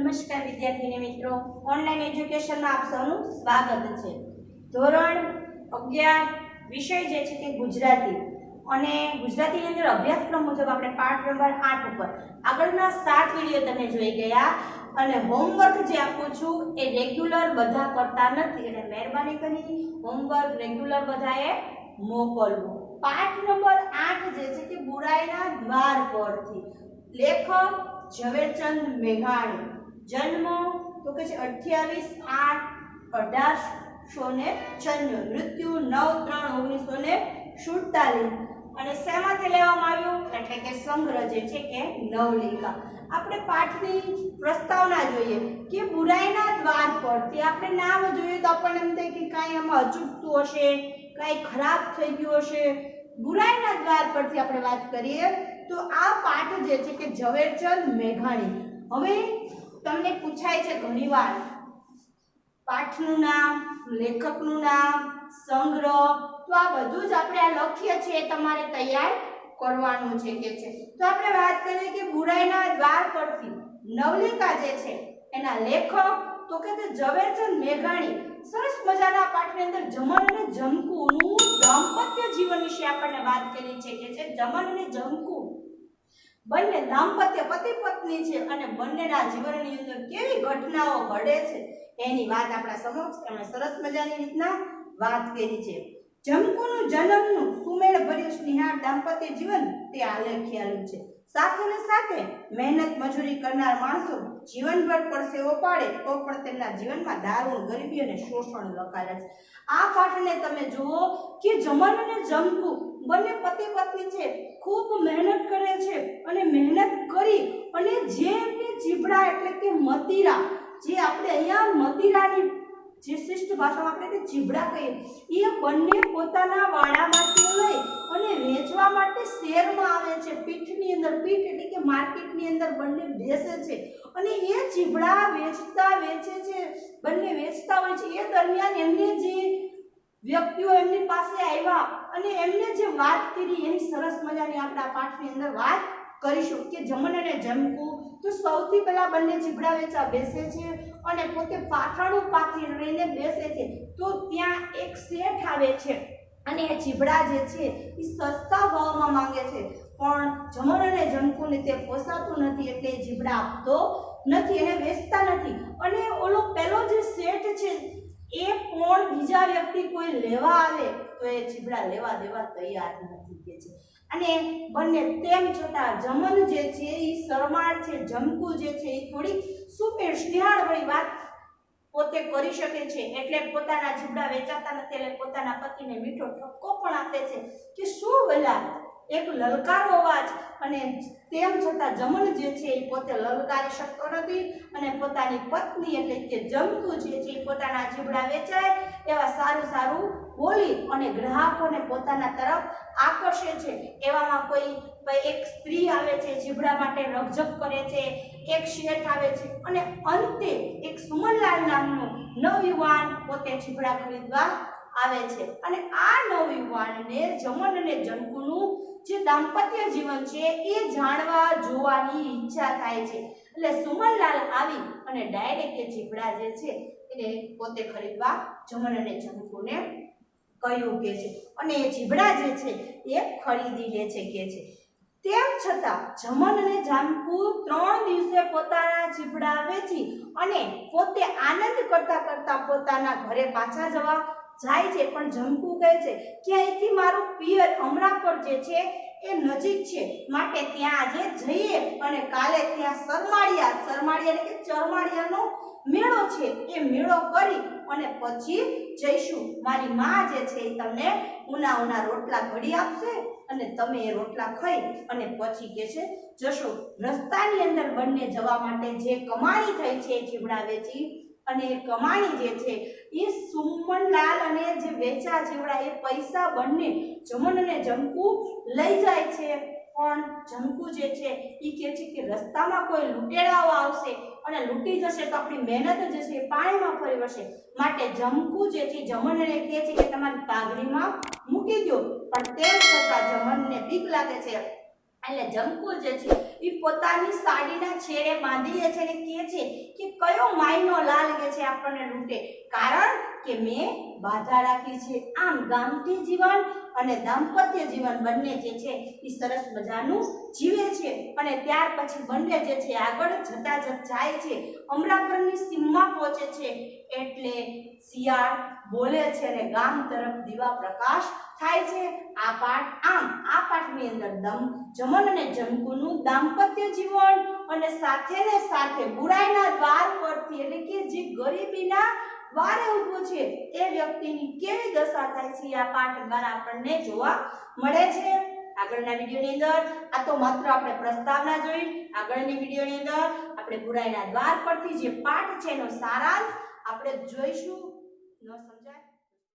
નમસ્કાર વિદ્યાર્થી મિત્રો, ઓનલાઈન એજ્યુકેશનમાં આપ સૌનું સ્વાગત છે। ધોરણ 11 વિષય જે છે તે ગુજરાતી અને ગુજરાતીની અંદર અભ્યાસક્રમ મુજબ આપણે પાઠ નંબર 8 ઉપર આગળના 7 વિડિયો તમે જોઈ ગયા અને હોમવર્ક જે આપું છું એ રેગ્યુલર બધા કરતા નથી એટલે મહેરબાની કરી હોમવર્ક રેગ્યુલર બધાએ મોકલવું। પાઠ નંબર 8 જે છે કે બુરાઈના દ્વાર પરથી, લેખક ઝવેરચંદ મેઘાણી, જન્મ તો કે છે 28/8/1894, મૃત્યુ 9/3/1947 અને શેમાંથી લેવામાં આવ્યું એટલે કે સંગ્રહ જે છે કે નવલિકા। આપણે પાઠની પ્રસ્તાવના જોઈએ કે બુરાઈના દ્વાર પરથી, આપણે નામ જોઈએ તો આપણને એમ થાય કે કાંઈ આમાં અચૂકતું હશે, કાંઈ ખરાબ થઈ ગયું હશે। બુરાઈના દ્વાર પરથી આપણે વાત કરીએ તો આ પાઠ જે છે કે ઝવેરચંદ મેઘાણી। હવે તમને પૂછાય છે ઘણીવાર પાઠનું નામ, લેખકનું નામ, સંગ્રહ, તો આ બધું જ આપણે આ લખીએ છીએ તમારે તૈયાર કરવાનું છે કે છે। તો આપણે વાત કરીએ કે બુરાઈના દ્વાર પરથી નવલિકા જે છે એના લેખક તો કે છે ઝવેરચંદ મેઘાણી। સરસ મજાના પાઠની અંદર જમન અને જમકુનું દાંપત્ય જીવન વિશે આપણને વાત કરી છે કે છે જમન અને જમકુ બંને દાંપત્ય પતિ પત્ની છે અને બંનેના જીવનની અંદર કેવી ઘટનાઓ ઘડે છે એની વાત આપણા સમક્ષ એમણે સરસ મજાની રીતના વાત કરી છે। જમકુનું જન્મનું સુમેળભર્યું સ્નેહાળ દાંપત્ય જીવન તે આલેખ્યાલું છે। સાથે ને સાથે મહેનત મજૂરી કરનાર માણસો જીવનભર પરસેવો પાડે તો પણ તેમના જીવનમાં દારૂણ, ગરીબી અને શોષણ લખાયેલા છે। આ પાઠને તમે જુઓ કે જમન અને જમકુ બંને પતિ પત્ની છે, ખૂબ મહેનત કરે છે અને મહેનત કરી અને જે એમની જીભડા એટલે કે મતીરા, જે આપણે અહીંયા મતીરાની જે શિષ્ટ ભાષામાં આપણે તે જીભડા કહીએ, એ બંને પોતાના વાડામાંથી લઈ અને વેચવા માટે શહેરમાં આવે છે। પીઠની અંદર, પીઠ એટલે કે માર્કેટની અંદર બંને બેસે છે અને એ જીભડા વેચે છે, બંને વેચતા હોય છે। એ દરમિયાન એમને જે વ્યક્તિઓ એમની પાસે આવ્યા અને એમને જે વાત કરી એની સરસ મજાની આપણા પાઠની અંદર વાત કરીશું કે જમન અને જમકુ તો સૌથી પહેલા બંને જીભડા વેચવા બેસે છે અને પોતે પાથરણું પાથરી રહીને બેસે છે। તો ત્યાં એક શેઠ આવે છે અને એ જીભડા જે છે એ સસ્તા ભાવમાં માંગે છે, પણ જમન અને જમકુને તે પોસાતું નથી એટલે જીભડા આપતો નથી, એને વેચતા નથી। અને ઓલો પેલો જે શેઠ છે એ પણ બીજા વ્યક્તિ કોઈ લેવા આવે તો એ જીભડા લેવા દેવા તૈયાર નથી કે છે। અને બંને તેમ છતાં જમન જે છે એ શરમાળ છે, જમકુ જે છે એ થોડી સુમેળ સ્નેહાળ વાળી વાત પોતે કરી શકે છે એટલે પોતાના જીભડા વેચાતા નથી એટલે પોતાના પતિને મીઠો ઠપકો પણ આપે છે કે શું ભલા, એક લલકારો અવાજ, અને તેમ છતાં જમન જે છે એ પોતે લલકારી શકતો નથી અને પોતાની પત્ની એટલે કે જમકુ જે છે એ પોતાના જીભડા વેચાય એવા સારું સારું બોલી અને ગ્રાહકોને પોતાના તરફ આકર્ષે છે। એવામાં કોઈ એક સ્ત્રી આવે છે, જીભડા માટે રકઝક કરે છે, એક શેઠ આવે છે અને અંતે એક સુમનલાલ નામનો નવયુવાન પોતે જીભડા ખરીદવા આવે છે। અને આ નવયુવાનને જમન અને જમકુનું જે દાંપત્ય જીવન છે એ જાણવા જોવાની ઈચ્છા થાય છે એટલે સુમનલાલ આવી અને ડાયરેક્ટ એ જીભડા જે છે એને પોતે ખરીદવા જમન અને જમકુને કહ્યું કે છે અને એ જીભડા જે છે એ ખરીદી લે છે કે છે। તેમ છતાં જમન અને જામકુ 3 દિવસે પોતાના જીભડા વેચી અને પોતે આનંદ કરતા કરતા પોતાના ઘરે પાછા જવા જાય છે, પણ જમકુ કહે છે કે અહીંથી મારું પિયર અમરાપર જે છે એ નજીક છે, માટે ત્યાં આજે જઈએ અને કાલે ત્યાં સરમાળિયા એટલે કે ચરમાળિયાનો મેળો છે એ મેળો કરી અને પછી જઈશું। મારી માં જે છે એ તમને ઉના રોટલા ઘડી આપશે અને તમે એ રોટલા ખાઈ અને પછી કે છે જશો। રસ્તાની અંદર બંને જવા માટે જે કમાણી થઈ છે જીભડા વેચી અને એ કમાણી જે છે એ સુમનલાલ અને જે વેચા જીવડા એ પૈસા બંને જમન અને જમકુ લઈ જાય છે, પણ જમકુ જે છે એ કહે છે કે રસ્તામાં કોઈ લૂંટેરાઓ આવશે અને લૂંટી જશે તો આપણી મહેનત જે છે એ પાણીમાં ફરી વળશે, માટે જમકુ જે છે જમનને કહે છે કે તમારી પાઘડીમાં મૂકી દો, પણ તેમ છતાં જમનને બીક લાગે છે એટલે જમકુ જે છે એ પોતાની સાડીના છેડે બાંધી લે છે અને કહે છે કે કયો માયનો લાગે છે આપણને લૂંટે, કારણ કે મેં બાધા રાખી છે. આમ ગામઠી જીવન અને દાંપત્ય જીવન બંને જે છે એ સરસ મજાનું જીવે છે અને ત્યાર પછી બંને જે છે આગળ જતા જાય છે, અમરાપરની સીમમાં પહોંચે છે એટલે શિયાળ બોલે છે અને ગામ તરફ દીવા પ્રકાશ થાય છે. આ પાઠની અંદર જમન અને જમકુનું દાંપત્ય જીવન અને સાથે ને સાથે બુરાઈના દ્વાર પરથી એટલે કે જે ગરીબીના દ્વારે ઊભો છે એ વ્યક્તિની કેવી દશા થાય છે આ પાઠ દ્વારા આપણને જોવા મળે છે. આગળના વિડિયોની અંદર આ તો માત્ર આપણે પ્રસ્તાવના જોઈ, આગળની વિડિયોની અંદર આપણે બુરાઈના દ્વાર પરથી જે પાઠ છે એનો સારાંશ આપણે જોઈશું. ન સમજાય